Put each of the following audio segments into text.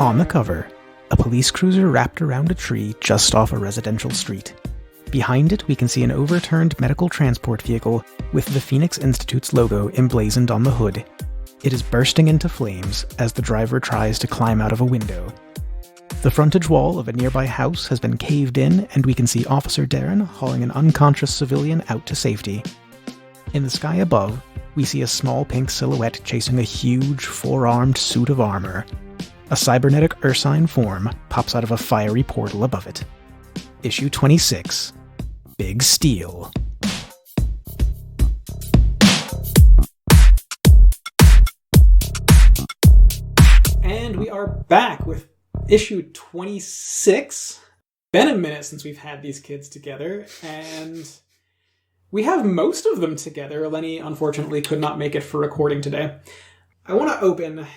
On the cover, a police cruiser wrapped around a tree just off a residential street. Behind it, we can see an overturned medical transport vehicle with the Phoenix Institute's logo emblazoned on the hood. It is bursting into flames as the driver tries to climb out of a window. The frontage wall of a nearby house has been caved in, and we can see Officer Darren hauling an unconscious civilian out to safety. In the sky above, we see a small pink silhouette chasing a huge, four-armed suit of armor. A cybernetic ursine form pops out of a fiery portal above it. Issue 26, Big Steel. And we are back with issue 26. Been a minute since we've had these kids together, and we have most of them together. Lenny, unfortunately, could not make it for recording today. I want to open...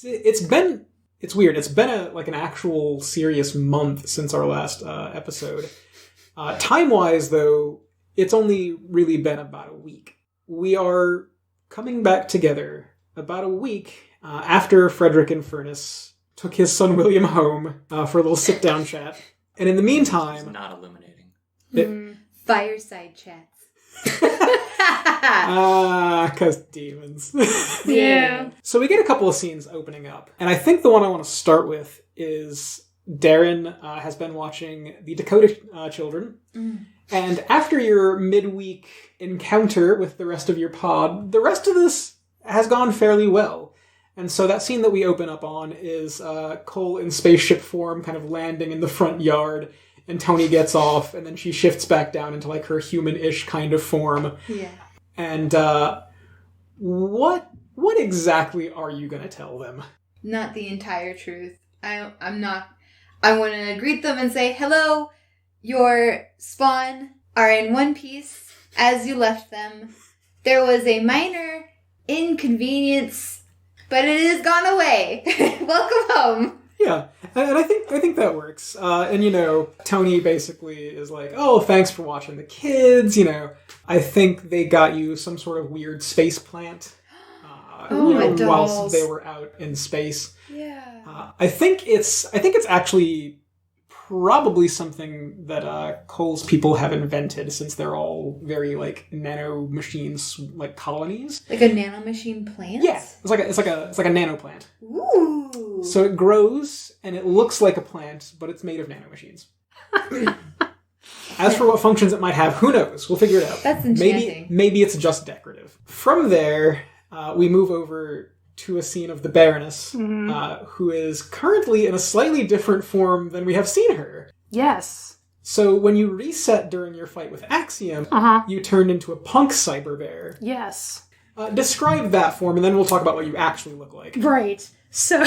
It's weird. It's been an actual serious month since our last episode. Time-wise, though, it's only really been about a week. We are coming back together about a week after Frederick and Furness took his son William home for a little sit-down chat. And in the meantime... It's not illuminating. Fireside chats. Because demons. Yeah. So we get a couple of scenes opening up. And I think the one I want to start with is Darren has been watching the Dakota Children. And after your midweek encounter with the rest of your pod, the rest of this has gone fairly well. And so that scene that we open up on is Cole in spaceship form kind of landing in the front yard. And Tony gets off, and then she shifts back down into like her human-ish kind of form. Yeah. And what exactly are you going to tell them? Not the entire truth. I'm not. I want to greet them and say, hello, your spawn are in one piece as you left them. There was a minor inconvenience, but it has gone away. Welcome home. Yeah, and I think that works. And, you know, Tony basically is like, oh, thanks for watching the kids, you know. I think they got you some sort of weird space plant whilst they were out in space. Yeah. I think it's actually probably something that Cole's people have invented, since they're all very, like, nano machines, like colonies. Like a nanomachine plant? Yeah, it's like a nano plant. Ooh. So it grows, and it looks like a plant, but it's made of nanomachines. As for what functions it might have, who knows? We'll figure it out. That's enchanting. Maybe it's just decorative. From there, we move over to a scene of the Baroness, who is currently in a slightly different form than we have seen her. Yes. So when you reset during your fight with Axiom, you turned into a punk cyber bear. Yes. Describe that form, and then we'll talk about what you actually look like. Right. So,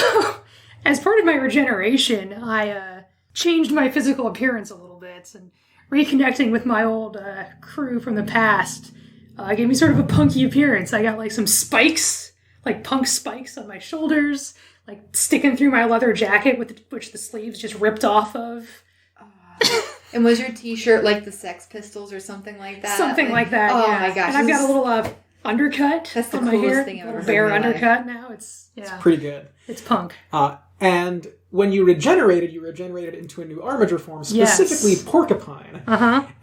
as part of my regeneration, I changed my physical appearance a little bit, and reconnecting with my old crew from the past gave me sort of a punky appearance. I got like some spikes, like punk spikes on my shoulders, like sticking through my leather jacket, which the sleeves just ripped off of. And was your t-shirt like the Sex Pistols or something like that? Something like that, oh yeah. My gosh. And I've got a little undercut That's the on my coolest hair. thing I've ever heard Bear in my undercut now. It's pretty good. It's punk. And when you regenerated into a new armature form, specifically Porcupine.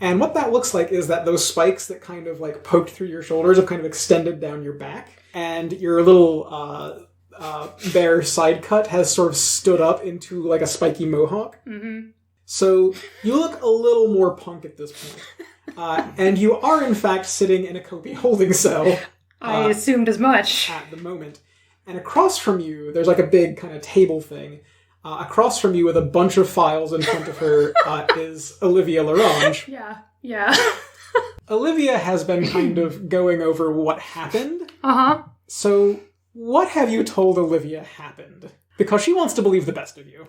And what that looks like is that those spikes that kind of like poked through your shoulders have kind of extended down your back, and your little bear side cut has sort of stood up into like a spiky mohawk. So you look a little more punk at this point. And you are, in fact, sitting in a Kobe holding cell. I assumed as much. At the moment. And across from you, there's like a big kind of table thing. Across from you with a bunch of files in front of her is Olivia Larange. Yeah. Olivia has been kind of going over what happened. So what have you told Olivia happened? Because she wants to believe the best of you.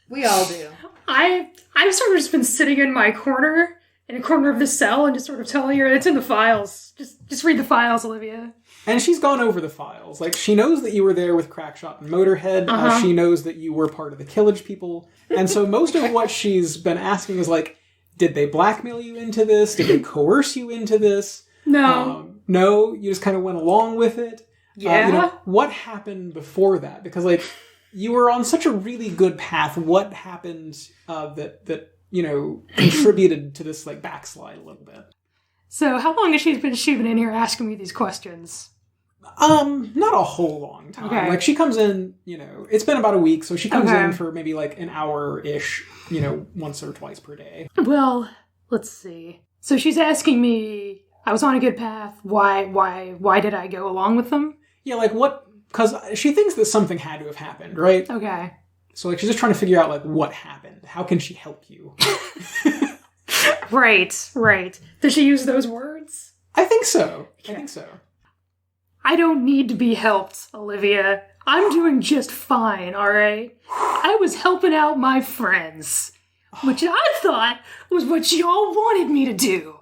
We all do. I've sort of just been sitting in my corner, in a corner of the cell, and just sort of telling her it's in the files. Just read the files, Olivia. And she's gone over the files. Like, she knows that you were there with Crackshot and Motorhead. She knows that you were part of the Killage people. And so most of what she's been asking is like, did they blackmail you into this? Did they coerce you into this? No. No, you just kind of went along with it. Yeah? What happened before that? Because, like, you were on such a really good path. What happened that contributed to this, like, backslide a little bit? So how long has she been in here asking me these questions? Not a whole long time. Okay. Like, she comes in, it's been about a week, so she comes in for maybe, like, an hour-ish, once or twice per day. Well, let's see. So she's asking me, I was on a good path, why did I go along with them? Yeah, like, what... Because she thinks that something had to have happened, right? Okay. So, like, she's just trying to figure out, like, what happened. How can she help you? Right. Does she use those words? I think so. Okay. I don't need to be helped, Olivia. I'm doing just fine, alright? I was helping out my friends, which I thought was what y'all wanted me to do.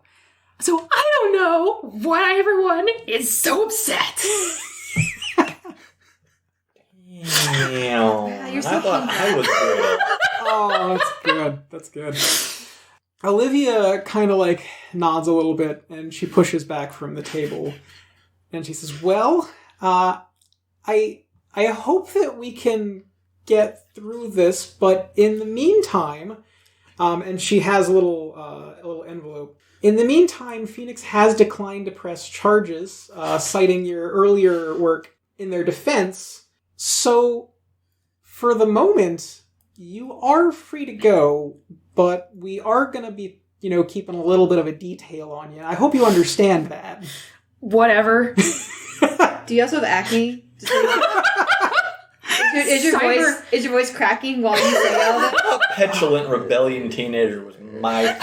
So I don't know why everyone is so upset. Damn. You're so I thought hungry. I was good. Oh, that's good. Olivia kind of, like, nods a little bit, and she pushes back from the table. And she says, well, I hope that we can get through this, but in the meantime, and she has a little envelope. In the meantime, Phoenix has declined to press charges, citing your earlier work in their defense. So, for the moment, you are free to go, but we are going to be, keeping a little bit of a detail on you. I hope you understand that. Whatever. Do you also have acne? Is your voice cracking while you say all that? A petulant rebellion teenager was my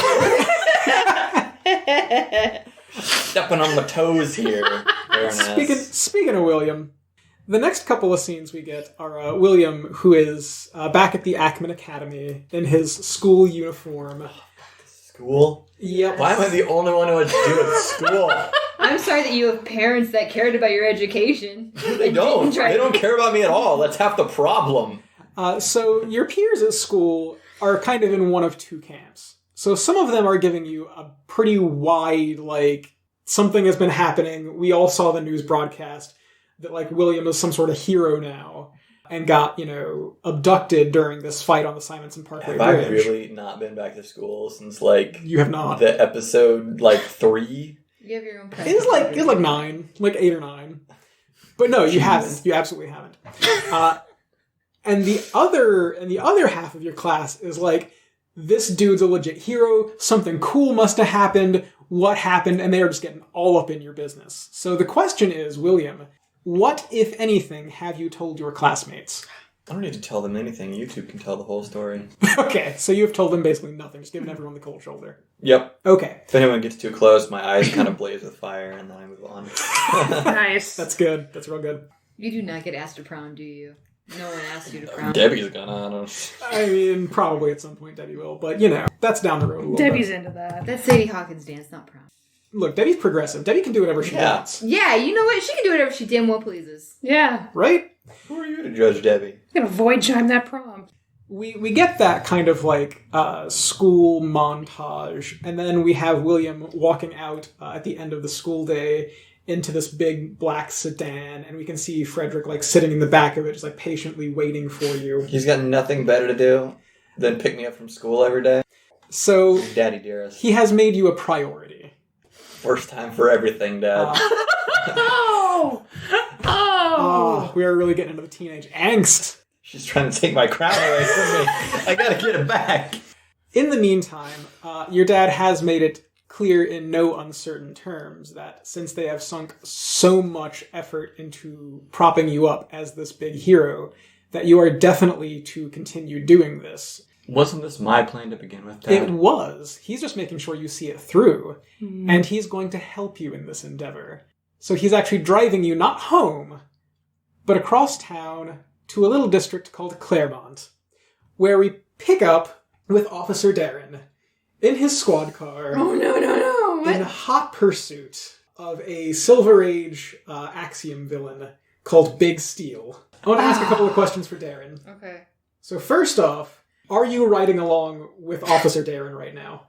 stepping on my toes here. Speaking of William, the next couple of scenes we get are William, who is back at the Ackman Academy in his school uniform. School? Yep. Why am I the only one who had to do with school? I'm sorry that you have parents that cared about your education. They don't. They don't care about me at all. That's half the problem. So your peers at school are kind of in one of two camps. So some of them are giving you a pretty wide, like, something has been happening. We all saw the news broadcast that, like, William is some sort of hero now and got, abducted during this fight on the Simonson Parkway Bridge. Have I really not been back to school since, like... You have not. The episode, 3? You have your own pet. It's like 9, like 8 or 9. But no, you haven't. You absolutely haven't. And the other half of your class is like, this dude's a legit hero. Something cool must have happened. What happened? And they are just getting all up in your business. So the question is, William, what, if anything, have you told your classmates? I don't need to tell them anything. You two can tell the whole story. Okay, so you've told them basically nothing, just giving everyone the cold shoulder. Yep. Okay. If anyone gets too close, my eyes kind of blaze with fire, and then I move on. Nice. That's good. That's real good. You do not get asked to prom, do you? No one asks you to prom. Debbie's gonna. I mean, probably at some point Debbie will, but, that's down the road a little Debbie's bit. into that. That's Sadie Hawkins' dance, not prom. Look, Debbie's progressive. Debbie can do whatever she wants. Yeah, you know what? She can do whatever she damn well pleases. Yeah. Right? Who are you to judge Debbie? I'm gonna void chime that prom. We get that kind of like school montage, and then we have William walking out at the end of the school day into this big black sedan, and we can see Frederick like sitting in the back of it, just like patiently waiting for you. He's got nothing better to do than pick me up from school every day. So, Daddy dearest. He has made you a priority. First time for everything, Dad. Oh! We are really getting into the teenage angst. She's trying to take my crown away from me. I gotta get it back. In the meantime, your dad has made it clear in no uncertain terms that since they have sunk so much effort into propping you up as this big hero, that you are definitely to continue doing this. Wasn't this my plan to begin with, Dad? It was. He's just making sure you see it through. And he's going to help you in this endeavor. So he's actually driving you not home, but across town to a little district called Claremont, where we pick up with Officer Darren in his squad car. Oh, no. What? In hot pursuit of a Silver Age Axiom villain called Big Steel. I want to ask a couple of questions for Darren. Okay. So first off, are you riding along with Officer Darren right now?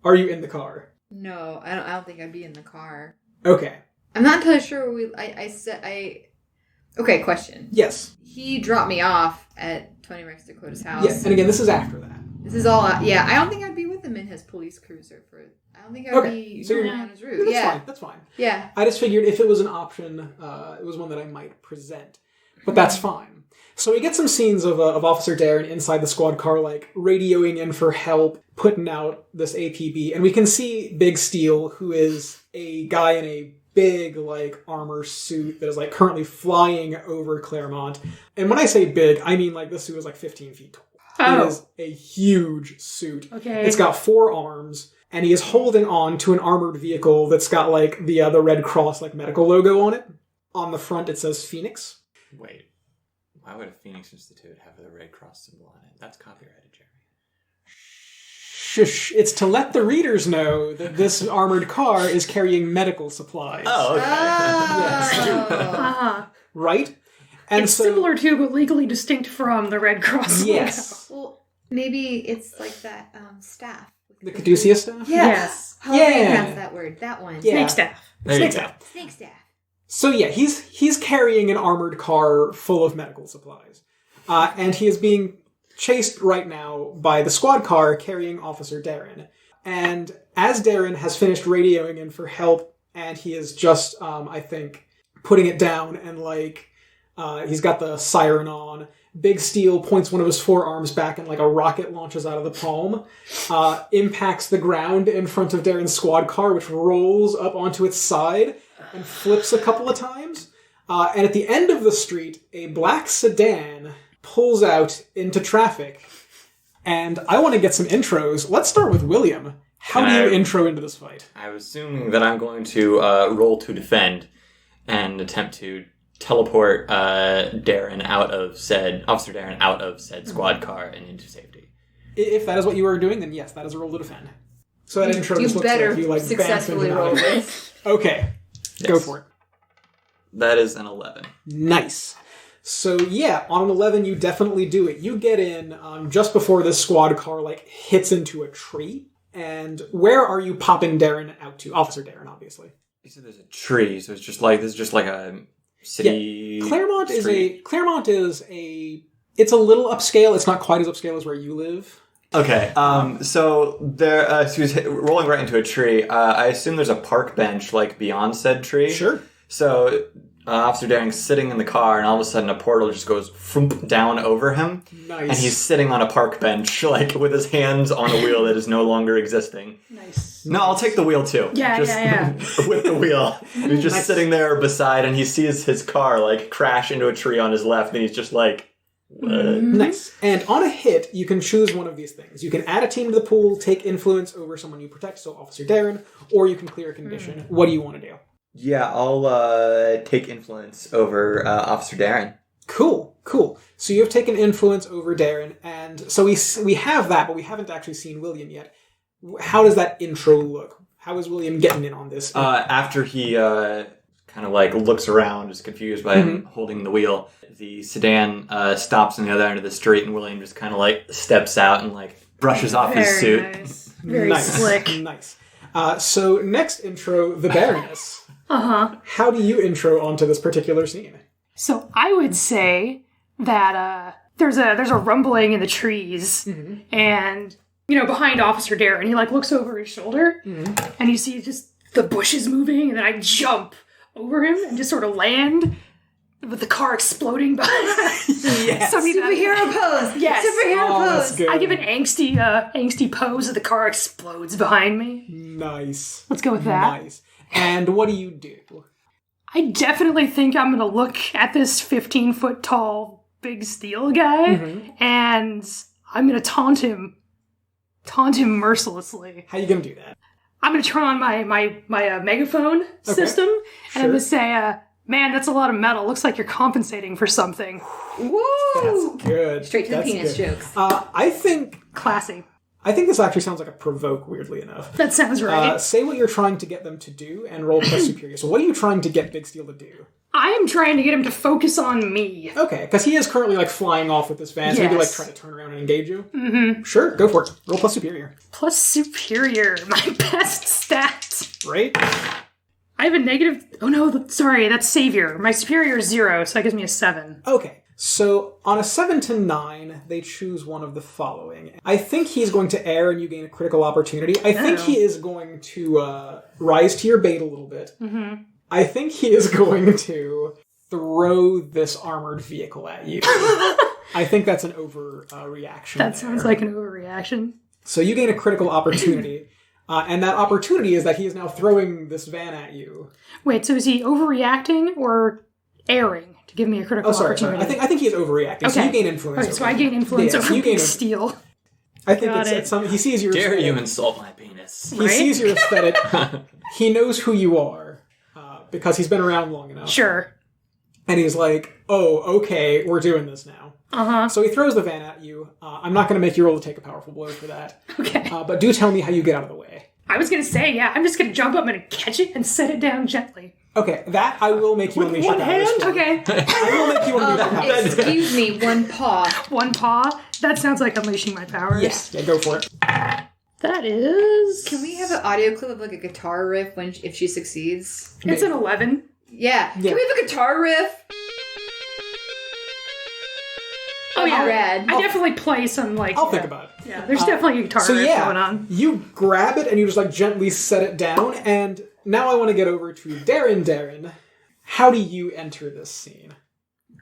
Are you in the car? No, I don't think I'd be in the car. Okay. I'm not entirely sure Okay, question. Yes. He dropped me off at Tony Rex Dakota's house. Yes, and again, this is after that. This is all... yeah, I don't think I'd be with him in his police cruiser for... I don't think I'd be so you're on his route. That's Yeah. fine. That's fine. Yeah. I just figured if it was an option, it was one that I might present. But that's fine. So we get some scenes of Officer Darren inside the squad car, like, radioing in for help, putting out this APB. And we can see Big Steel, who is a guy in a big, like, armor suit that is, like, currently flying over Claremont. And when I say big, I mean, like, this suit is, like, 15 feet tall. Oh. It is a huge suit. Okay. It's got 4 arms, and he is holding on to an armored vehicle that's got, like, the Red Cross, like, medical logo on it. On the front, it says Phoenix. Wait. Why would a Phoenix Institute have the Red Cross symbol on it? That's copyrighted, Jeremy. Shush. It's to let the readers know that this armored car is carrying medical supplies. Oh, okay. Uh-huh. Right? And It's so, similar to, but legally distinct from the Red Cross. yes. Well, maybe it's like that staff. The Caduceus stuff? Yeah. Yes. How do you Yeah. pronounce that word? That one. Yeah. Snake staff. There you Snake go. staff. Snake staff. So yeah, he's carrying an armored car full of medical supplies. And he is being chased right now by the squad car carrying Officer Darren. And as Darren has finished radioing in for help, and he is just, I think, putting it down, and like, he's got the siren on, Big Steel points one of his forearms back and like a rocket launches out of the palm, impacts the ground in front of Darren's squad car, which rolls up onto its side and flips a couple of times. And at the end of the street, a black sedan pulls out into traffic. And I want to get some intros. Let's start with William. How do you intro into this fight? I'm assuming that I'm going to roll to defend and attempt to teleport Officer Darren out of said squad car and into safety. If that is what you are doing, then yes, that is a roll to defend. So that intro You just looks better like you like successfully bamf roll into this. Okay, go Yes. for it. That is an 11. Nice. So yeah, on an 11, you definitely do it. You get in just before this squad car like hits into a tree. And where are you popping Darren out to? Officer Darren, obviously. You said there's a tree, so it's just like this is just like a city. Claremont street. is a it's a little upscale. It's not quite as upscale as where you live. Okay, so there, she was rolling right into a tree. I assume there's a park bench like beyond said tree. Sure. So Officer Darren's sitting in the car, and all of a sudden a portal just goes down over him. Nice. And he's sitting on a park bench, like with his hands on a wheel that is no longer existing. Nice. No, I'll take the wheel too. Yeah. With the wheel. He's just sitting there beside, and he sees his car like crash into a tree on his left, and he's just like, what? Nice. And on a hit, you can choose one of these things. You can add a team to the pool, take influence over someone you protect, so Officer Darren, or you can clear a condition. What do you want to do? Yeah, I'll take influence over Officer Darren. Cool. So you have taken influence over Darren, and so we have that, but we haven't actually seen William yet. How does that intro look? How is William getting in on this? After he kind of like looks around, is confused by him holding the wheel, the sedan stops on the other end of the street, and William just kind of like steps out and like brushes off his suit. Nice. Very Nice. slick. Nice. So next intro, the Baroness. Uh-huh. How do you intro onto this particular scene? So I would say that there's a rumbling in the trees, and behind Officer Darren, he like looks over his shoulder, and you see just the bushes moving, and then I jump over him and just sort of land with the car exploding behind. Yes. Superhero pose. Yes. Superhero Oh, that's pose. good. I give an angsty pose as the car explodes behind me. Nice. Let's go with that. Nice. And what do you do? I definitely think I'm going to look at this 15-foot tall Big Steel guy, and I'm going to taunt him mercilessly. How you gonna do that? I'm going to turn on my megaphone system, and I'm going to say, man, that's a lot of metal. Looks like you're compensating for something. Woo! That's good. Straight to the That's penis good. jokes. Classy. I think this actually sounds like a provoke, weirdly enough. That sounds right. Say what you're trying to get them to do and roll plus superior. So what are you trying to get Big Steel to do? I am trying to get him to focus on me. Okay, because he is currently like flying off with this van, so maybe like Yes. try to turn around and engage you. Mm-hmm. Sure, go for it. Roll plus superior. Plus superior, my best stat. Right? I have a negative... Oh, no, sorry, that's Savior. My superior is 0, so that gives me a 7. Okay. So, on a 7 to 9, they choose one of the following. I think he's going to err and you gain a critical opportunity. I think he is going to rise to your bait a little bit. Mm-hmm. I think he is going to throw this armored vehicle at you. I think that's an overreaction. That sounds like an overreaction. So you gain a critical opportunity. And that opportunity is that he is now throwing this van at you. Wait, so is he overreacting or erring to give me a critical opportunity? Sorry. I think he is overreacting. Okay. So you gain influence. Okay, so I gain influence over you gain steel. I think it's some. He sees your. Dare aesthetic. you insult my penis? He sees your aesthetic. He knows who you are because he's been around long enough. Sure. And he's like, "Oh, okay, we're doing this now." Uh-huh. So he throws the van at you. I'm not going to make you roll to take a powerful blow for that. Okay. But do tell me how you get out of the way. I was going to say, I'm just going to jump up and catch it and set it down gently. Okay, that I will make you unleash your powers. Okay. I will make you unleash your powers. Excuse me, one paw. One paw? That sounds like unleashing my powers. Yes, yeah, go for it. That is... Can we have an audio clip of like a guitar riff if she succeeds? It's an 11. Yeah. Can we have a guitar riff? Oh, yeah. Rad. I definitely play some, I'll think about it. Yeah, there's definitely a guitar riff going on. You grab it and you just like gently set it down, and now I want to get over to Darren. Darren, how do you enter this scene?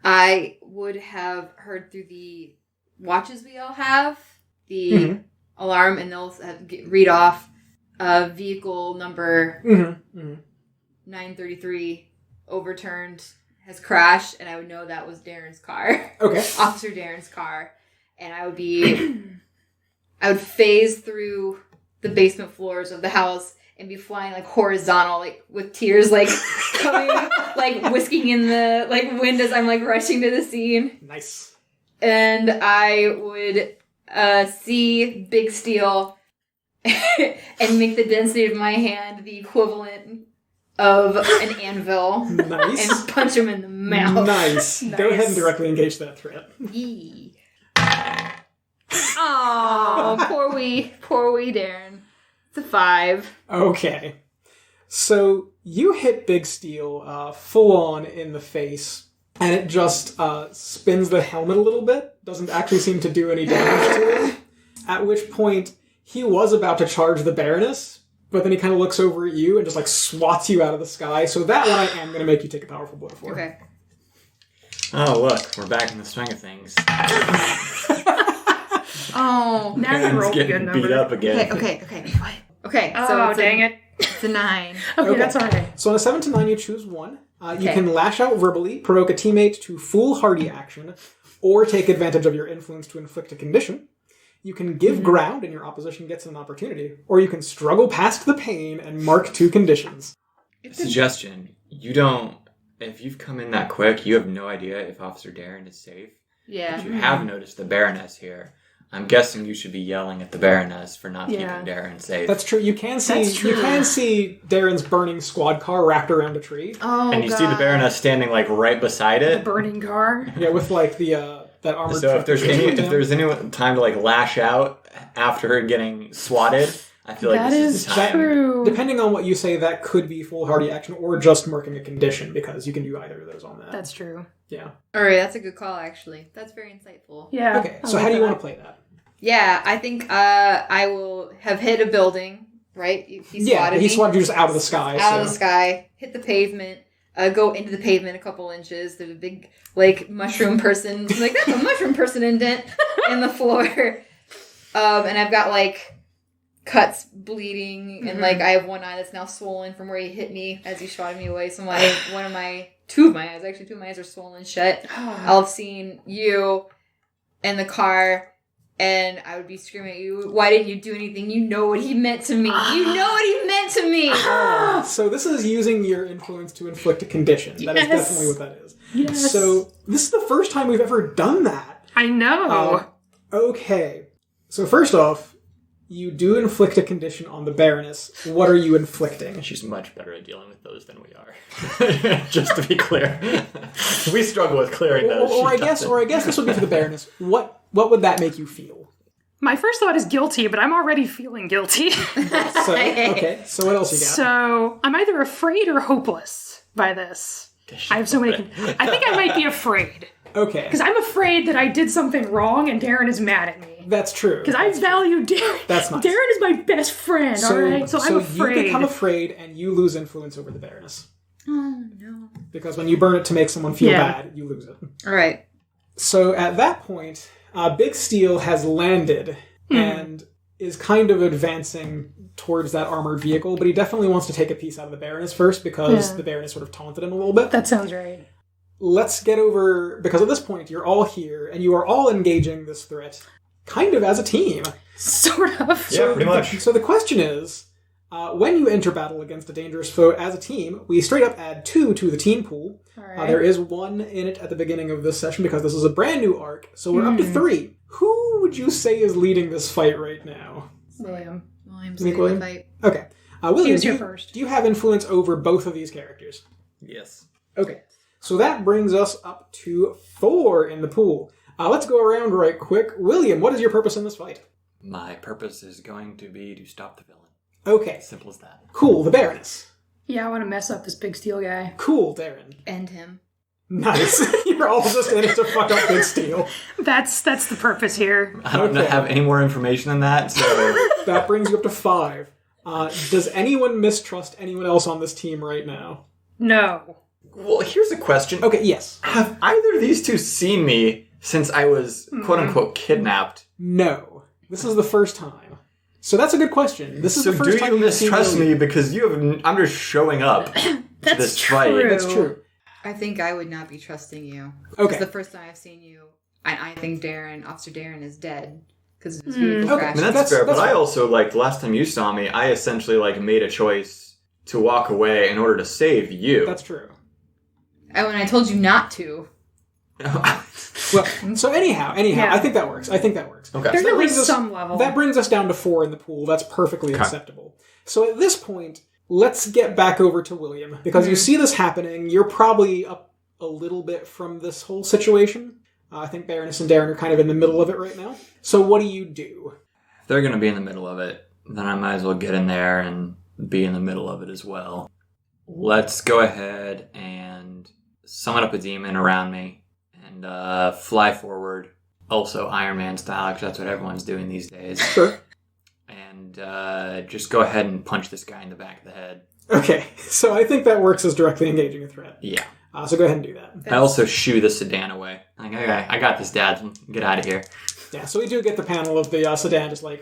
I would have heard through the watches we all have, the alarm, and they'll read off vehicle number 933 overturned, has crashed, and I would know that was Darren's car. Okay. Officer Darren's car. And I would phase through the basement floors of the house and be flying like horizontal, like with tears like coming, like whisking in the like wind as I'm like rushing to the scene. Nice. And I would see Big Steel and make the density of my hand the equivalent of an anvil. Nice. And punch him in the mouth. Nice. Go ahead and directly engage that threat. Yee. Oh, poor wee Darren. It's a 5. Okay. So you hit Big Steel full on in the face, and it just spins the helmet a little bit. Doesn't actually seem to do any damage to it. At which point, he was about to charge the Baroness, but then he kind of looks over at you and just like swats you out of the sky. So that one I am going to make you take a powerful blow for. Okay. Oh, look, we're back in the swing of things. Oh, now you rolled a good getting number. beat up again. Okay. What? Okay. Oh, dang it. It's a 9. Okay, that's all right. So on a 7 to 9, you choose one. You can lash out verbally, provoke a teammate to foolhardy action, or take advantage of your influence to inflict a condition. You can give ground and your opposition gets an opportunity, or you can struggle past the pain and mark 2 conditions. Suggestion: if you've come in that quick, you have no idea if Officer Darren is safe. Yeah. If you have noticed the Baroness here, I'm guessing you should be yelling at the Baroness for not keeping Darren safe. That's true. You can see Darren's burning squad car wrapped around a tree. Oh, and you see the Baroness standing like right beside it. The burning car. Yeah, with like the that armored. So if there's any time to like lash out after getting swatted, I feel like that this is the time. true. Depending on what you say, that could be foolhardy action or just marking a condition, because you can do either of those on that. That's true. Yeah. All right, that's a good call, actually. That's very insightful. Yeah. Okay, so how do you want to play that? Yeah, I think I will have hit a building, right? He swatted me. He swatted you just out of the sky. Out of the sky, hit the pavement, go into the pavement a couple inches. There's a big, like, mushroom person. Like, that's a mushroom person indent in the floor. And I've got, like, cuts bleeding, and, like, I have one eye that's now swollen from where he hit me as he swatted me away. So two of my eyes are swollen shut. I'll have seen you in the car, and I would be screaming at you, why didn't you do anything? You know what he meant to me. You know what he meant to me. So this is using your influence to inflict a condition. That is definitely what that is. Yes. So this is the first time we've ever done that. I know. Okay. So first off, you do inflict a condition on the Baroness. What are you inflicting? She's much better at dealing with those than we are. Just to be clear. We struggle with clearing those. Or I guess this would be for the Baroness. What would that make you feel? My first thought is guilty, but I'm already feeling guilty. So what else you got? So I'm either afraid or hopeless by this. I have so many. I think I might be afraid. Okay. Because I'm afraid that I did something wrong and Darren is mad at me. That's true. Because I value Darren. That's nice. Darren is my best friend, alright? So I'm afraid. You become afraid and you lose influence over the Baroness. Oh, no. Because when you burn it to make someone feel bad, you lose it. All right. So at that point, Big Steel has landed and is kind of advancing towards that armored vehicle, but he definitely wants to take a piece out of the Baroness first because the Baroness sort of taunted him a little bit. That sounds right. Let's get over, because at this point you're all here and you are all engaging this threat kind of as a team. Sort of. Yeah, pretty much. So the question is, when you enter battle against a dangerous foe as a team, we straight up add 2 to the team pool. Right. There is 1 in it at the beginning of this session because this is a brand new arc, so we're up to 3. Who would you say is leading this fight right now? William. William's You think leading the William? fight. Okay. William, He was here first. do you have influence over both of these characters? Yes. Okay. So that brings us up to 4 in the pool. Let's go around right quick. William, what is your purpose in this fight? My purpose is going to be to stop the villain. Okay. Simple as that. Cool, the Baroness. Yeah, I want to mess up this Big Steel guy. Cool, Darren. End him. Nice. You're all just in it to fuck up Big Steel. That's the purpose here. I don't have any more information than that, so... That brings you up to 5. Does anyone mistrust anyone else on this team right now? No. Well, here's a question. Okay, yes. Have either of these two seen me since I was, quote-unquote, kidnapped? No. This is the first time. So that's a good question. This is So the first do time you you've seen mistrust William. me because you have... I'm just showing up to That's this true. fight. That's true. I think I would not be trusting you. Okay. Because the first time I've seen you, I think Officer Darren is dead. Because of his vehicle Okay. crash. I mean, that's That's- fair, that's but I fair. also, the last time you saw me, I essentially, made a choice to walk away in order to save you. That's true. And when I told you not to. Well, so anyhow, Yeah. I think that works. Okay. There's that at brings least us- some level. That brings us down to 4 in the pool. That's perfectly acceptable. So at this point, let's get back over to William. Because you see this happening, you're probably up a little bit from this whole situation. I think Baroness and Darren are kind of in the middle of it right now. So what do you do? If they're going to be in the middle of it, then I might as well get in there and be in the middle of it as well. Let's go ahead and summon up a demon around me and fly forward. Also Iron Man style, because that's what everyone's doing these days. Sure. And just go ahead and punch this guy in the back of the head. Okay, so I think that works as directly engaging a threat. Yeah. So go ahead and do that. I also shoo the sedan away. Okay, I got this, Dad. Get out of here. Yeah, so we do get the panel of the sedan just I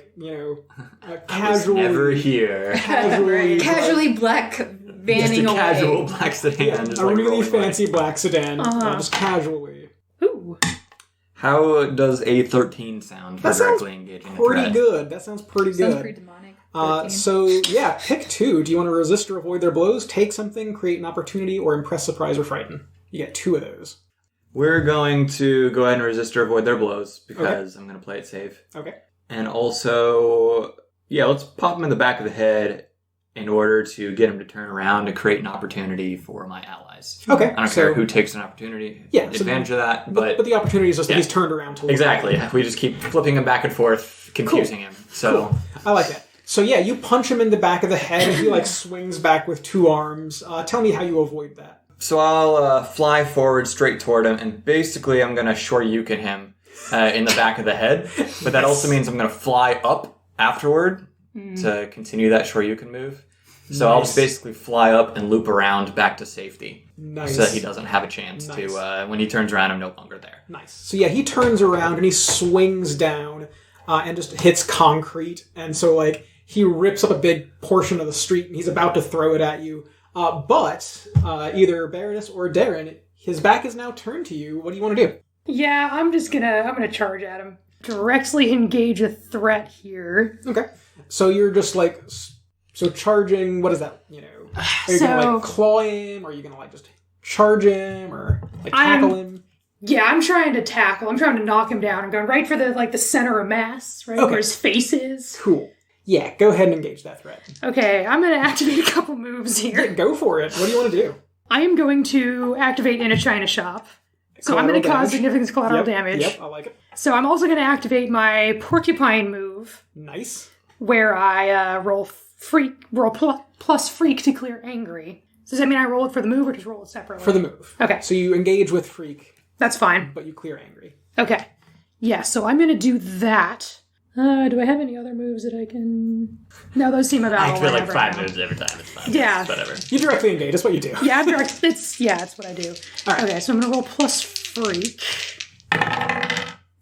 casually... was never here. Casually black Just vanning a away. casual black sedan. Yeah, just a really rolling away. fancy black sedan, just casually. Ooh. How does a 13 sound for That sounds directly engaging a Pretty threat? good. That sounds pretty Sounds good. pretty demonic. So, yeah, pick 2. Do you want to resist or avoid their blows, take something, create an opportunity, or impress, surprise, or frighten? You get 2 of those. We're going to go ahead and resist or avoid their blows because I'm going to play it safe. Okay. And also, let's pop him in the back of the head in order to get him to turn around to create an opportunity for my allies. Okay. I don't care who takes an opportunity, advantage of that, But the opportunity is just that he's turned around to look exactly. at We just keep flipping him back and forth, confusing him. So Cool. I like that. So yeah, you punch him in the back of the head and he swings back with 2 arms. Tell me how you avoid that. So I'll fly forward straight toward him, and basically I'm going to shoryuken him in the back of the head. But that also means I'm going to fly up afterward to continue that shoryuken move. So I'll just basically fly up and loop around back to safety. Nice. So that he doesn't have a chance Nice. to, when he turns around, I'm no longer there. Nice. So yeah, he turns around and he swings down and just hits concrete. And so he rips up a big portion of the street and he's about to throw it at you. But either Baroness or Darren, his back is now turned to you. What do you want to do? Yeah, I'm gonna charge at him. Directly engage a threat here. Okay. So you're just so charging, what is that? Are you gonna claw him? Or are you gonna just charge him or tackle him? Yeah, I'm trying to tackle. I'm trying to knock him down. I'm going right for the center of mass, right where his face is. Cool. Yeah, go ahead and engage that threat. Okay, I'm going to activate a couple moves here. Yeah, go for it. What do you want to do? I am going to activate in a China shop. So I'm going to cause damage. significant collateral Yep, damage. Yep, I like it. So I'm also going to activate my porcupine move, Nice. where I roll plus freak to clear angry. Does that mean I roll it for the move or just roll it separately? For the move. Okay. So you engage with Freak, That's fine. but you clear angry. Okay. Yeah, so I'm going to do that. Do I have any other moves that I can... No, those seem about I all activate I like have 5 right now. moves every time. It's fine. Yeah. It's whatever. You directly engage. That's what you do. Yeah, it's what I do. All right. Okay, so I'm going to roll plus freak.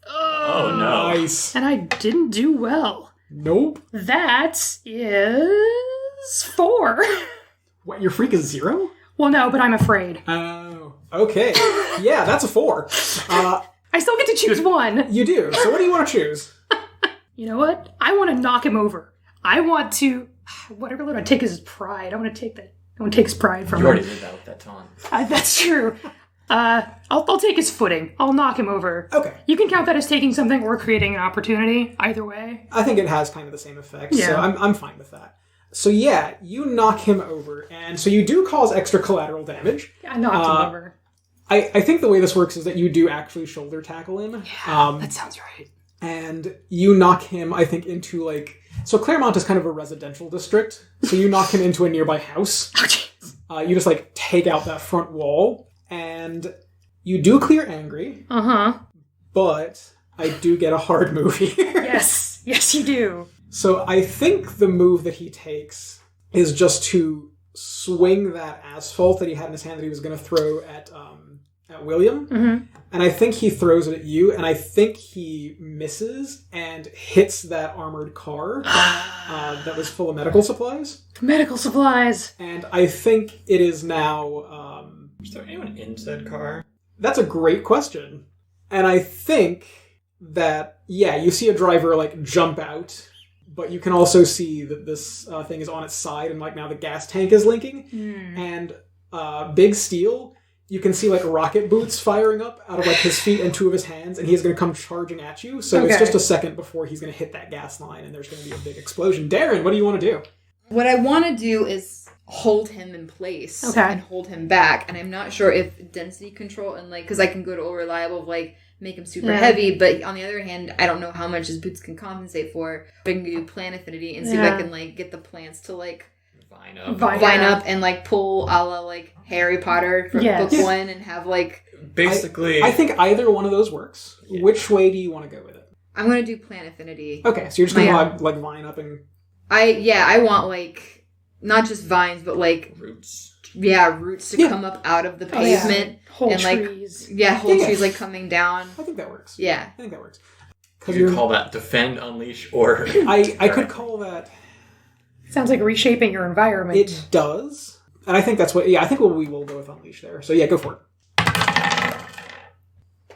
Oh, no. Nice. And I didn't do well. Nope. That is 4. What, your Freak is 0? Well, no, but I'm afraid. Oh. Okay. Yeah, that's a 4. I still get to choose one. You do. So what do you want to choose? You know what? I want to knock him over. I want to... Whatever I take is his pride. I want to take that. I want to take his pride from You already him. did that with that taunt. That's true. I'll take his footing. I'll knock him over. Okay. You can count that as taking something or creating an opportunity. Either way. I think it has kind of the same effect, so Yeah. I'm fine with that. So yeah, you knock him over, and so you do cause extra collateral damage. I knocked him over. I think the way this works is that you do actually shoulder tackle him. That sounds right. And you knock him, I think, into like... So Claremont is kind of a residential district, so you knock him into a nearby house. Oh, jeez. You just like take out that front wall, and you do clear angry, Uh-huh. but I do get a hard move here. Yes. Yes, you do. So I think the move that he takes is just to swing that asphalt that he had in his hand that he was going to throw at William. Mm-hmm. And I think he throws it at you, and I think he misses and hits that armored car that was full of medical supplies. Medical supplies. And I think it is now... Is there anyone in said car? That's a great question. And I think that, yeah, you see a driver, like, jump out, but you can also see that this thing is on its side, and, like, now the gas tank is linking. And Big Steel... You can see, like, rocket boots firing up out of, like, his feet and 2 of his hands, and he's going to come charging at you. So It's just a second before he's going to hit that gas line, and there's going to be a big explosion. Darren, what do you want to do? What I want to do is hold him in place and hold him back. And I'm not sure if density control and, like, because I can go to reliable of, like, make him super heavy, but on the other hand, I don't know how much his boots can compensate for. I can do plant affinity and see if I can, like, get the plants to, like, vine up and like pull a la like Harry Potter from book 1 and have like basically I think either one of those works. Yeah. Which way do you want to go with it? I'm gonna do plant affinity. Okay, so you're just gonna like vine up and I want like not just vines but like roots. Yeah, roots to come up out of the pavement whole and trees. like whole trees like coming down. I think that works. Yeah. I think that works. You could call that defend, unleash, or I could call that. Sounds like reshaping your environment. It does. And I think that's what... Yeah, I think we will go with Unleash there. So yeah, go for it.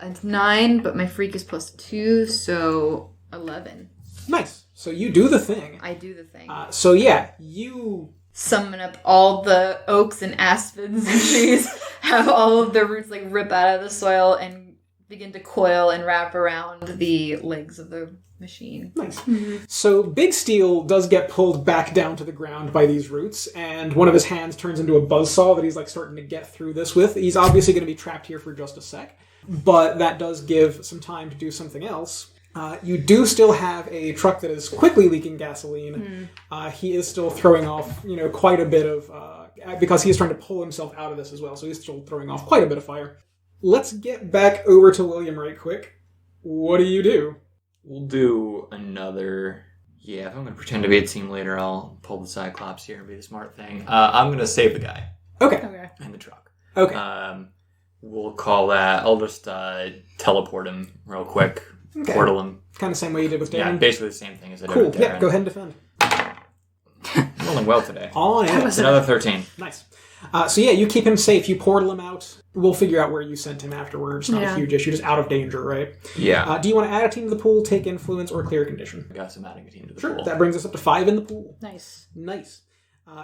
It's 9, but my freak is +2, so 11. Nice. So you do the thing. I do the thing. So yeah, you... Summon up all the oaks and aspens and trees, have all of their roots like rip out of the soil and begin to coil and wrap around the legs of the machine. Nice. Mm-hmm. So Big Steel does get pulled back down to the ground by these roots, and one of his hands turns into a buzzsaw that he's like starting to get through this with. He's obviously going to be trapped here for just a sec, but that does give some time to do something else. You do still have a truck that is quickly leaking gasoline. He is still throwing off, quite a bit of, because he is trying to pull himself out of this as well, so he's still throwing off quite a bit of fire. Let's get back over to William right quick. What do you do? We'll do another... Yeah, if I'm going to pretend to be a team leader, I'll pull the Cyclops here and be the smart thing. I'm going to save the guy. Okay. And the truck. Okay. We'll call that... I'll just teleport him real quick. Okay. Portal him. Kind of the same way you did with Darren? Yeah, basically the same thing as I did cool. with Darren. Yeah, go ahead and defend. I'm rolling well today. On it. It's another 13. Nice. So yeah, you keep him safe. You portal him out. We'll figure out where you sent him afterwards. Not a huge issue. Just out of danger, right? Yeah. Do you want to add a team to the pool, take influence, or clear condition? I guess I'm adding a team to the pool. Sure. That brings us up to 5 in the pool. Nice.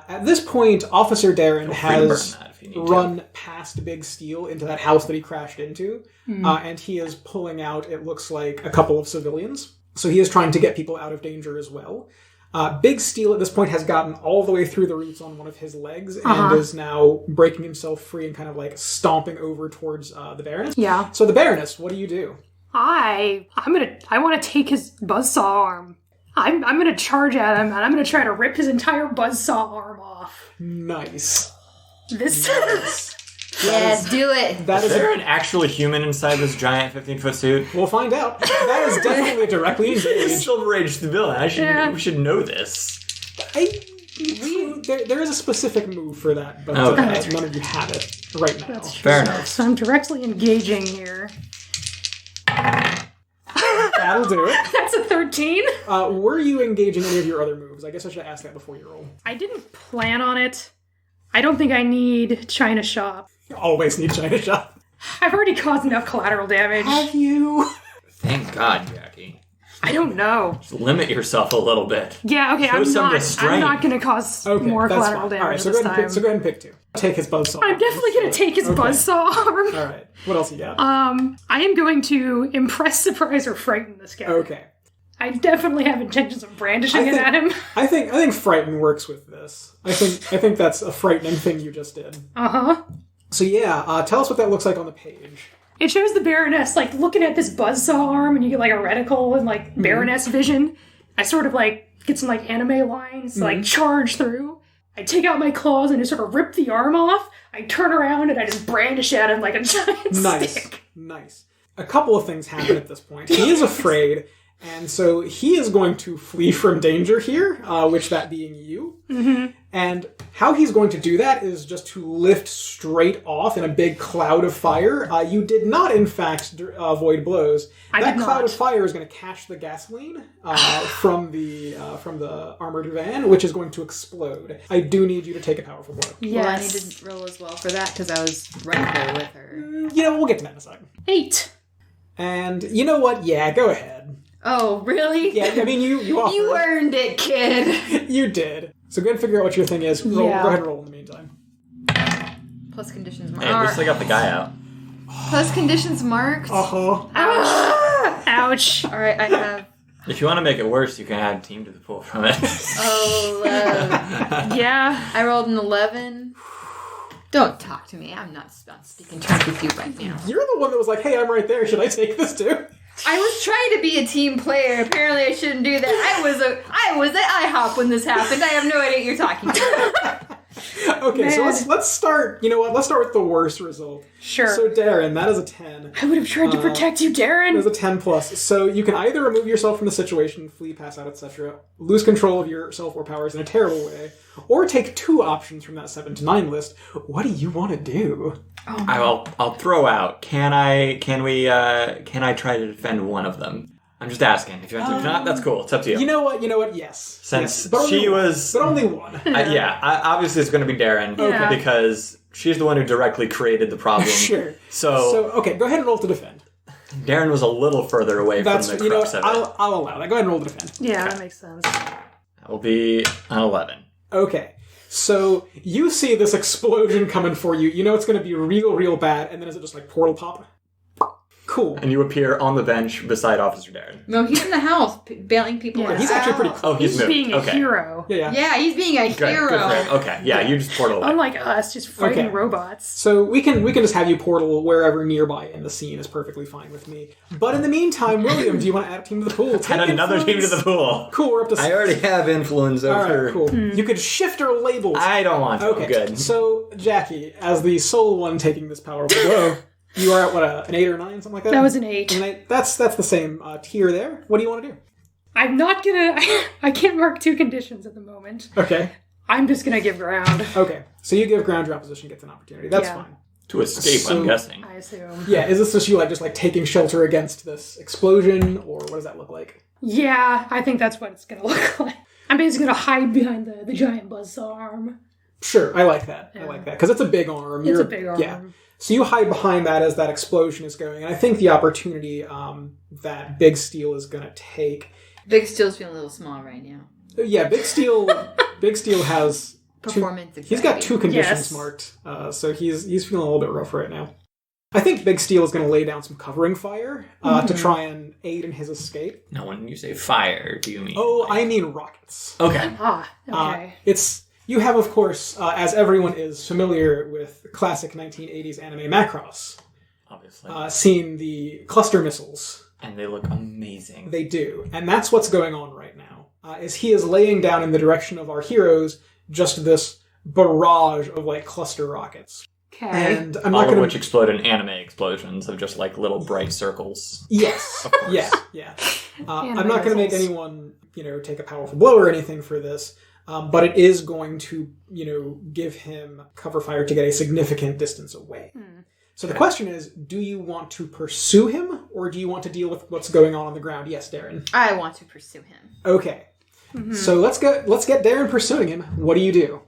At this point, Officer Darren has run past Big Steel into that house that he crashed into, and he is pulling out, it looks like, a couple of civilians. So he is trying to get people out of danger as well. Big Steel at this point has gotten all the way through the roots on one of his legs and is now breaking himself free and kind of like stomping over towards the Baroness. Yeah. So the Baroness, what do you do? I want to take his buzzsaw arm. I'm gonna charge at him and I'm gonna try to rip his entire buzzsaw arm off. Nice. This. Yes, do it. That Is is there an actual human inside this giant 15-foot suit? We'll find out. That is definitely directly It's engaged. Silver Rage the villain. We should know this. There is a specific move for that, but Okay. none of you have it right now. That's true. Fair enough. So I'm directly engaging here. That'll do it. That's a 13. Were you engaging any of your other moves? I guess I should ask that before you roll. I didn't plan on it. I don't think I need China Shop. You always need China Shop. I've already caused enough collateral damage. Have you? Thank God, Jackie. I don't know. Just limit yourself a little bit. Yeah, okay, Show some I'm restraint. not going to cause Okay, more that's collateral fine. damage All right, so this go ahead, time. and pick 2. Take his buzzsaw. I'm definitely going to take his buzzsaw arm. All right. What else you got? I am going to impress, surprise, or frighten this guy. Okay. I definitely have intentions of brandishing it at him. I think frighten works with this. I think that's a frightening thing you just did. Uh-huh. So yeah, tell us what that looks like on the page. It shows the Baroness, like, looking at this buzzsaw arm, and you get, like, a reticle and, like, Baroness vision. I sort of, like, get some, like, anime lines, like, charge through. I take out my claws and just sort of rip the arm off. I turn around and I just brandish at him like a giant stick. Nice. A couple of things happen at this point. He is afraid, and so he is going to flee from danger here, which that being you. Mm-hmm. And how he's going to do that is just to lift straight off in a big cloud of fire. You did not, in fact, avoid blows. That cloud of fire is going to catch the gasoline from the armored van, which is going to explode. I do need you to take a powerful blow. Yes. Well, I need to roll as well for that because I was right there with her. We'll get to that in a second. 8. And you know what? Yeah, go ahead. Oh, really? Yeah, I mean, you offered. You earned it, kid. You did. So go ahead and figure out what your thing is. Go ahead and roll in the meantime. Plus conditions Hey, marked. at least I got the guy out. Plus conditions marked. Uh-huh. Ouch. All right, I have. If you want to make it worse, you can add team to the pool from it. Oh, Yeah. I rolled an 11. Don't talk to me. I'm not speaking trash with you right now. You're the one that was like, hey, I'm right there. Should I take this too? I was trying to be a team player. Apparently, I shouldn't do that. I was at IHOP when this happened. I have no idea what you're talking about. Okay, Man. so let's start. You know what? Let's start with the worst result. Sure. So Darren, that is a 10. I would have tried to protect you, Darren. That is a 10 plus. So you can either remove yourself from the situation, flee, pass out, etc., lose control of yourself or powers in a terrible way, or take 2 options from that 7 to 9 list. What do you want to do? I'll throw out. Can I try to defend one of them? I'm just asking. If not, that's cool. It's up to you. You know what? Yes. Since yes. But she only one. was... But only one. Obviously it's going to be Darren. Okay. Because she's the one who directly created the problem. Sure. So, okay, go ahead and roll to defend. Darren was a little further away from the crux of it. I'll allow that. Go ahead and roll to defend. Yeah, that makes sense. That will be an 11. Okay. So you see this explosion coming for you. You know it's going to be real bad. And then is it just like portal pop? Cool. And you appear on the bench beside Officer Darren. No, he's in the house bailing people Yeah, out. He's actually pretty cool. Oh, he's moved. Being a Okay. hero. Yeah. Yeah, he's being a Good, hero. good for him. Okay, yeah, you just portal away. Unlike us, just fighting Okay. robots. So we can just have you portal wherever nearby in the scene is perfectly fine with me. But in the meantime, William, do you want to add a team to the pool? Take And another team to influence. the pool. Cool, we're up to 6. I already have influence All over... right, cool. You could shift our labels. I don't want to. Okay, Good. so Jackie, as the sole one taking this powerful blow, you are at an 8 or 9, something like that? That was an 8. An 8. That's the same tier there. What do you want to do? I'm not gonna... I can't mark 2 conditions at the moment. Okay. I'm just gonna give ground. Okay. So you give ground, your opposition gets an opportunity. That's Yeah. fine. To escape, So- I'm guessing. I assume. Yeah, is this just you just taking shelter against this explosion, or what does that look like? Yeah, I think that's what it's gonna look like. I'm basically gonna hide behind the giant buzzsaw arm. Sure, I like that. Yeah. I like that. Because it's a big arm. It's a big arm. Yeah. So you hide behind that as that explosion is going. And I think the opportunity that Big Steel is going to take... Big Steel's feeling a little small right now. Yeah, Big Steel has... Performance He's got anxiety. 2 conditions Yes. marked. So he's feeling a little bit rough right now. I think Big Steel is going to lay down some covering fire to try and aid in his escape. Now, when you say fire, do you mean... Oh, I mean rockets. Okay. Okay. You have, of course, as everyone is familiar with classic 1980s anime Macross, Obviously. seen the cluster missiles. And they look amazing. They do. And that's what's going on right now, is he is laying down in the direction of our heroes just this barrage of, like, cluster rockets. Okay. And I'm All not of going which explode in anime explosions of just, like, little bright circles. Yes. Of course. Yeah. I'm not going to make anyone, take a powerful blow or anything for this. But it is going to, give him cover fire to get a significant distance away. So the question is, do you want to pursue him, or do you want to deal with what's going on the ground? Yes, Darren. I want to pursue him. Okay. So let's get Darren pursuing him. What do you do?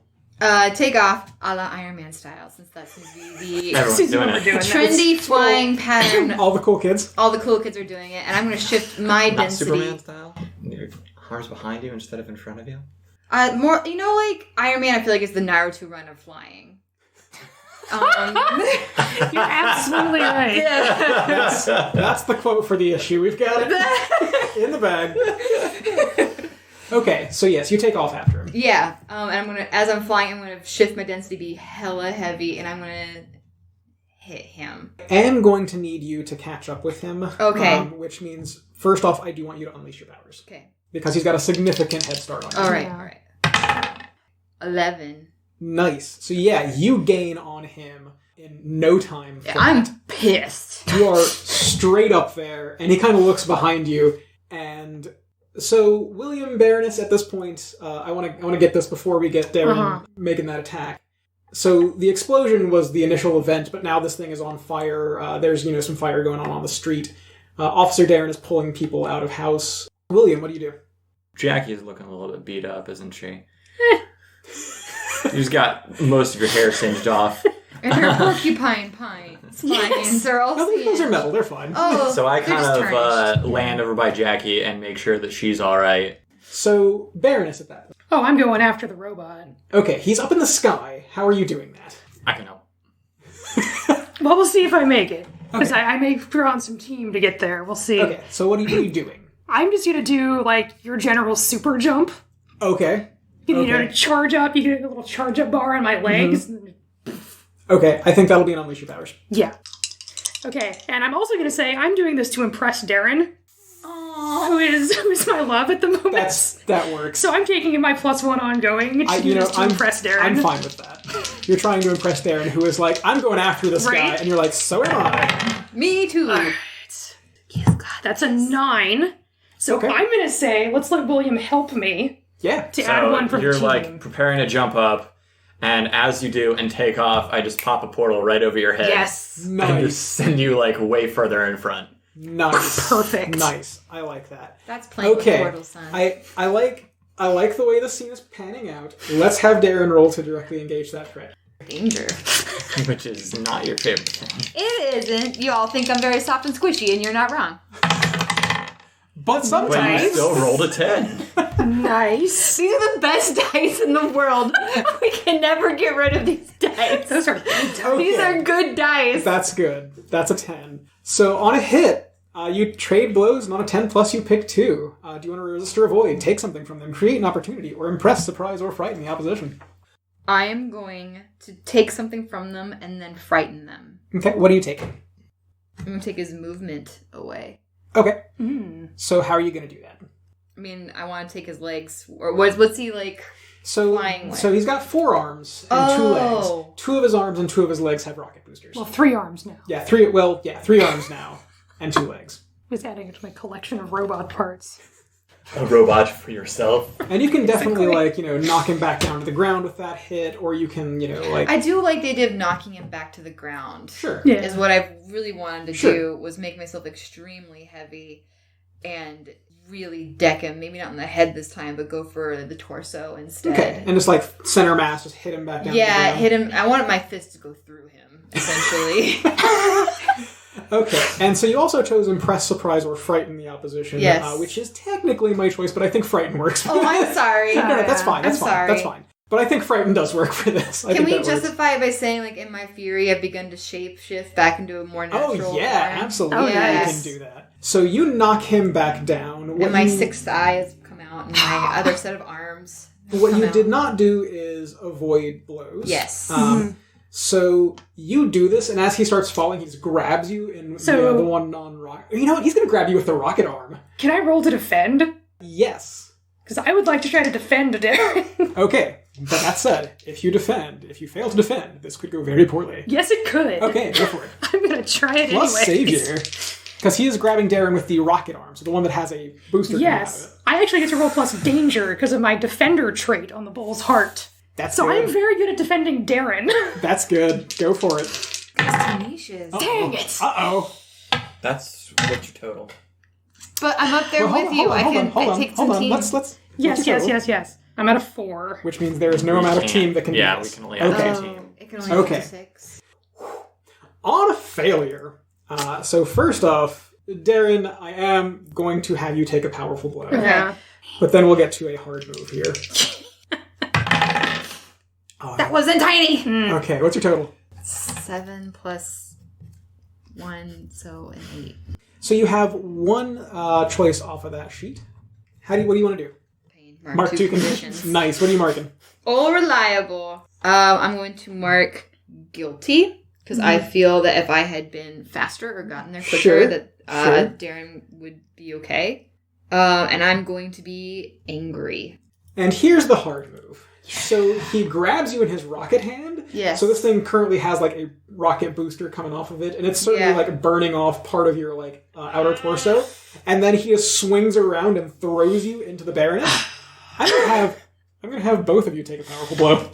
Take off a la Iron Man style, since that seems to be the Everyone's doing it. trendy flying pattern. All the cool kids. All the cool kids are doing it, and I'm going to shift my Not density. Superman style? Your arms behind you instead of in front of you? More, like Iron Man, I feel like is the Naruto run of flying. You're absolutely right. Yeah. That's the quote for the issue. We've got it in the bag. Okay, so yes, you take off after him. Yeah, and as I'm flying, I'm gonna shift my density to be hella heavy, and I'm gonna hit him. I am going to need you to catch up with him. Okay. Which means, first off, I do want you to unleash your powers. Okay. Because he's got a significant head start on you. All right. 11. Nice. So yeah, you gain on him in no time. I'm pissed. You are straight up there, and he kind of looks behind you, and so William Baroness, at this point, I want to get this before we get Darren making that attack. So the explosion was the initial event, but now this thing is on fire. There's some fire going on the street. Officer Darren is pulling people out of house. William, what do you do? Jackie is looking a little bit beat up, isn't she? You just got most of your hair singed off. And her porcupine pines are all No, those are metal. They're fine. Oh, So I they're kind just of tarnished. land over by Jackie and make sure that she's all right. So Baroness at that point. Oh, I'm going after the robot. Okay, he's up in the sky. How are you doing that? I can help. Well, we'll see if I make it. Because Okay. I may throw on some team to get there. We'll see. Okay, so what are you doing? I'm just going to do, your general super jump. Okay. To charge up. You get a little charge up bar on my legs. Okay, I think that'll be an unleash your powers. Yeah. Okay, and I'm also going to say I'm doing this to impress Darren, who is my love at the moment. That works. So I'm taking my +1 ongoing to impress Darren. I'm fine with that. You're trying to impress Darren, who is like, I'm going after this guy, and you're like, so am I. Me too. Alright. That's a 9. So Okay. I'm going to say, let's let William help me Yeah. to add 1 from you're team. preparing to jump up, and as you do and take off, I just pop a portal right over your head. Yes. And Nice. just send you way further in front. Nice. Perfect. Nice. I like that. That's playing with Okay. portal, son. I like the way the scene is panning out. Let's have Darren roll to directly engage that threat. Danger. Which is not your favorite thing. It isn't. You all think I'm very soft and squishy, and you're not wrong. But But sometimes you still rolled a 10. Nice. These are the best dice in the world. We can never get rid of these dice. Those are good dice. These are good dice. That's good. That's a 10. So on a hit, you trade blows, and on a 10 plus you pick 2. Do you want to resist or avoid? Take something from them, create an opportunity, or impress, surprise, or frighten the opposition. I am going to take something from them and then frighten them. Okay, what are you taking? I'm going to take his movement away. Okay. So how are you going to do that? I mean, I want to take his legs. Or what's he like? So, Flying with. so he's got 4 arms and 2 legs. Oh. 2 of his arms and 2 of his legs have rocket boosters. Well, 3 arms now. Yeah, 3 arms now and 2 legs. Just adding it to my collection of robot parts. A robot for yourself. And you can definitely knock him back down to the ground with that hit, or you can, I do like the idea of knocking him back to the ground. Sure. Yeah. Is what I really wanted to do, was make myself extremely heavy and really deck him. Maybe not in the head this time, but go for the torso instead. Okay. And just center mass, just hit him back down. Yeah, to the ground. hit him. I wanted my fist to go through him, essentially. Okay, and so you also chose impress, surprise, or frighten the opposition. Yes. Which is technically my choice, but I think frighten works. Oh, I'm sorry. No, that's fine. That's I'm fine. sorry. That's fine. But I think frightened does work for this. Can we justify it by saying, like, in my fury, I've begun to shapeshift back into a more natural Oh, yeah, form? absolutely. Oh, yes. You can do that. So you knock him back down. And my sixth eye has come out, and my other set of arms. What you did not do is avoid blows. Yes. So you do this, and as he starts falling, he just grabs you in the one non-rocket. You know what? He's going to grab you with the rocket arm. Can I roll to defend? Yes. Because I would like to try to defend Darren. Okay, but that said, if you fail to defend, this could go very poorly. Yes, it could. Okay, go for it. I'm going to try it Plus anyway. Savior. Because he is grabbing Darren with the rocket arm, so the one that has a booster coming out of it. Yes. I actually get to roll plus danger because of my defender trait on the bull's heart. That's so good. I'm very good at defending Darren. That's good. Go for it. That's tenacious. Dang it. Uh-oh. That's what's your total? But I'm up there with you. I can take some team. Let's Yes. I'm at a 4. Which means there is no amount of team that can do this. we can only have Okay. a team. It can only be 6. On a failure. So first off, Darren, I am going to have you take a powerful blow. Yeah. But then we'll get to a hard move here. That wasn't tiny. Okay, what's your total? 7 plus 1, so an 8. So you have one choice off of that sheet. What do you want to do? Mark 2 conditions. Nice. What are you marking? All reliable. I'm going to mark guilty. Because I feel that if I had been faster or gotten there quicker, that Darren would be okay. And I'm going to be angry. And here's the hard move. So he grabs you in his rocket hand. Yes. So this thing currently has like a rocket booster coming off of it, and it's certainly like burning off part of your like outer torso. And then he just swings around and throws you into the Baroness. I'm gonna have both of you take a powerful blow.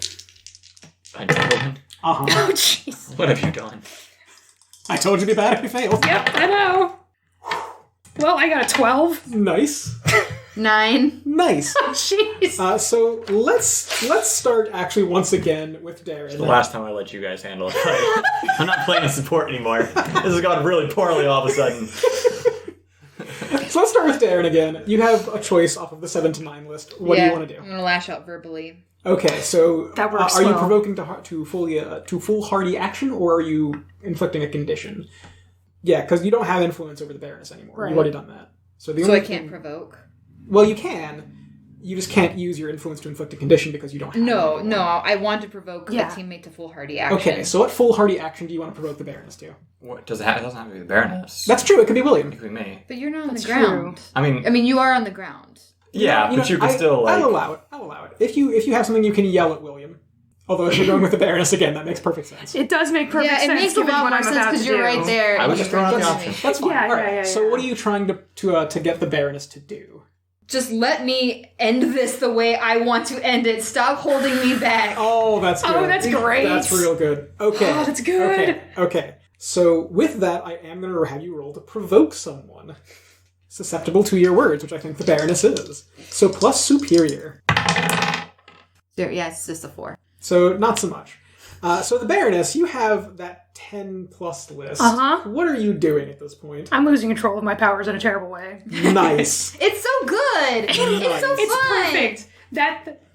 I told Uh-huh. Oh, jeez. What have you done? I told you to be bad if you failed. Yep, I know. Well, I got a 12. Nice. 9. Nice. Oh, jeez. So let's start actually once again with Darren. The last time I let you guys handle it. I'm not playing a support anymore. This has gone really poorly all of a sudden. So let's start with Darren again. You have a choice off of the 7 to 9 list. What do you want to do? I'm going to lash out verbally. Okay, so That works are you well. provoking to foolhardy action, or are you inflicting a condition? Yeah, because you don't have influence over the Baroness anymore. Right. You've already done that. So I can't provoke? Well, you can. You just can't use your influence to inflict a condition because you don't have it. No. I want to provoke a teammate to foolhardy action. Okay, so what foolhardy action do you want to provoke the Baroness to? What, it doesn't have to be the Baroness. That's true, it could be William. It could be me. But you're not on That's the ground. true. I mean, you are on the ground. yeah, but you could still like. I'll allow it. If you have something you can yell at William. Although if you're going with the Baroness again, that makes perfect sense. It does make perfect sense. Yeah, it makes a given lot what more I'm sense about because to you're do. right there. I was just throwing out the option. That's fine. Yeah, All right. yeah. So what are you trying to get the Baroness to do? Just let me end this the way I want to end it. Stop holding me back. Oh, that's good. Oh, that's great. That's real good. Okay. Oh, that's good. Okay. So with that, I am going to have you roll to provoke someone susceptible to your words, which I think the Baroness is. So plus superior. Yeah, it's just a 4. So not so much. So the Baroness, you have that 10 plus list. Uh-huh. What are you doing at this point? I'm losing control of my powers in a terrible way. Nice. It's so good. It's so It's fun. perfect.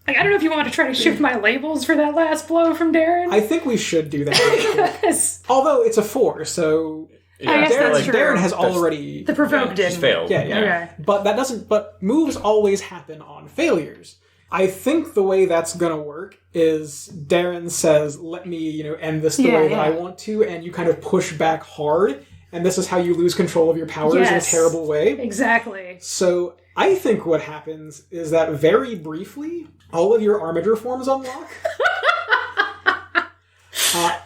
I don't know if you want to try to shift my labels for that last blow from Darren. I think we should do that. Yes. Although it's a 4, so I guess Darren, that's true. Darren has already... The provoked Just didn't. failed. Yeah. Okay. But moves always happen on failures. I think the way that's gonna work is Darren says, let me, end this the way that I want to, and you kind of push back hard, and this is how you lose control of your powers in a Yes. terrible way. Exactly. So I think what happens is that very briefly, all of your Armiger forms unlock.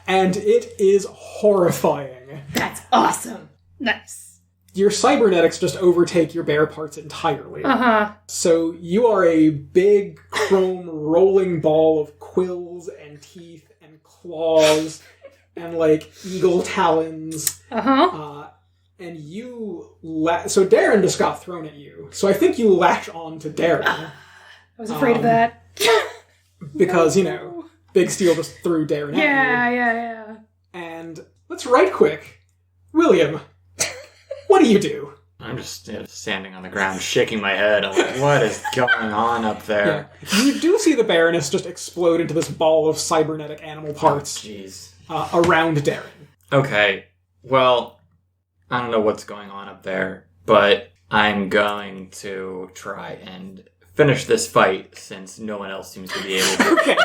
And it is horrifying. That's awesome. Nice. Your cybernetics just overtake your bear parts entirely. Uh-huh. So you are a big, chrome, rolling ball of quills and teeth and claws and, eagle talons. Uh-huh. And you... So Darren just got thrown at you. So I think you latch on to Darren. I was afraid of that. Because, Big Steel just threw Darren at you. Yeah. And let's right quick. William, what do you do? I'm just standing on the ground, shaking my head. I'm like, what is going on up there? Yeah. You do see the Baroness just explode into this ball of cybernetic animal parts around Darren. Okay, well, I don't know what's going on up there, but I'm going to try and finish this fight since no one else seems to be able to. Okay.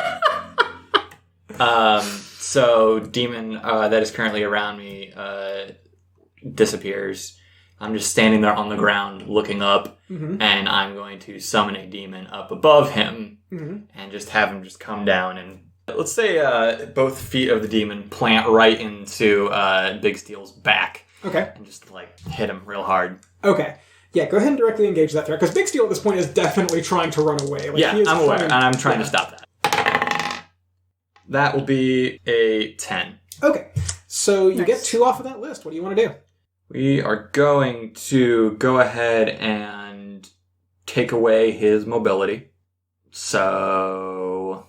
So demon that is currently around me disappears. I'm just standing there on the ground looking up, and I'm going to summon a demon up above him and just have him just come down and let's say both feet of the demon plant right into Big Steel's back. Okay. And just hit him real hard. Okay. Yeah, go ahead and directly engage that threat, because Big Steel at this point is definitely trying to run away. I'm aware, and I'm trying to stop that. That will be a 10. Okay, so you get 2 off of that list. What do you want to do? We are going to go ahead and take away his mobility. So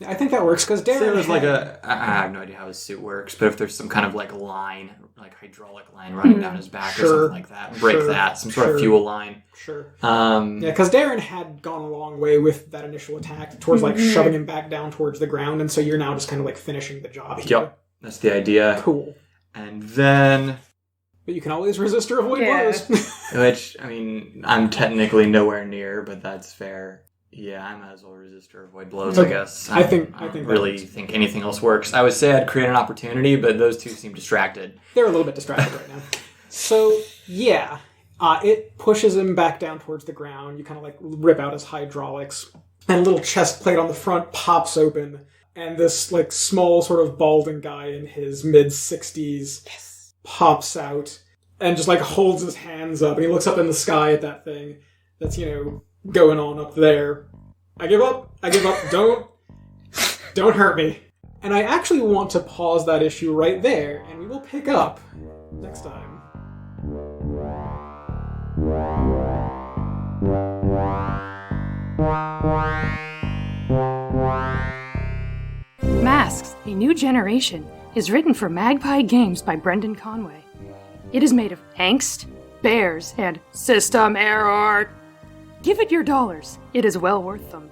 I think that works, because Darren there's I have no idea how his suit works, but if there's some kind of line, hydraulic line running down his back or something like that, break that, some sort of fuel line. Sure. Yeah, because Darren had gone a long way with that initial attack towards shoving him back down towards the ground, and so you're now just kind of finishing the job here. Yep, that's the idea. Cool. And then... But you can always resist or avoid blows. Which, I mean, I'm technically nowhere near, but that's fair. Yeah, I might as well resist or avoid blows, I guess. I don't really think anything else works. I would say I'd create an opportunity, but those two seem distracted. They're a little bit distracted right now. So, yeah. It pushes him back down towards the ground. You kind of rip out his hydraulics. And a little chest plate on the front pops open. And this small sort of balding guy in his mid-60s pops out. And just holds his hands up. And he looks up in the sky at that thing that's, going on up there. I give up. Don't hurt me. And I actually want to pause that issue right there, and we will pick up next time. Masks, A New Generation, is written for Magpie Games by Brendan Conway. It is made of angst, bears, and system error. Give it your dollars. It is well worth them.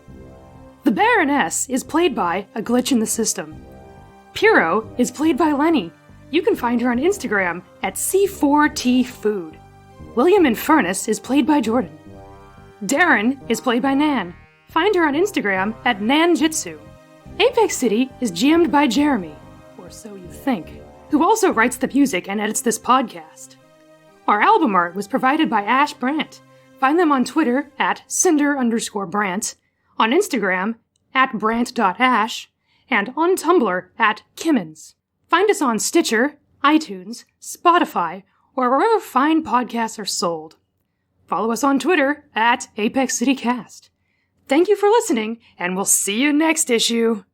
The Baroness is played by A Glitch in the System. Puro is played by Lenny. You can find her on Instagram at C4TFood. William Infernus is played by Jordan. Darren is played by Nan. Find her on Instagram at Nanjitsu. Apex City is GM'd by Jeremy, or so you think, who also writes the music and edits this podcast. Our album art was provided by Ash Brandt. Find them on Twitter at Cinder_Brandt, on Instagram at Brandt.ash, and on Tumblr at Kimmins. Find us on Stitcher, iTunes, Spotify, or wherever fine podcasts are sold. Follow us on Twitter at Apex City Cast. Thank you for listening, and we'll see you next issue.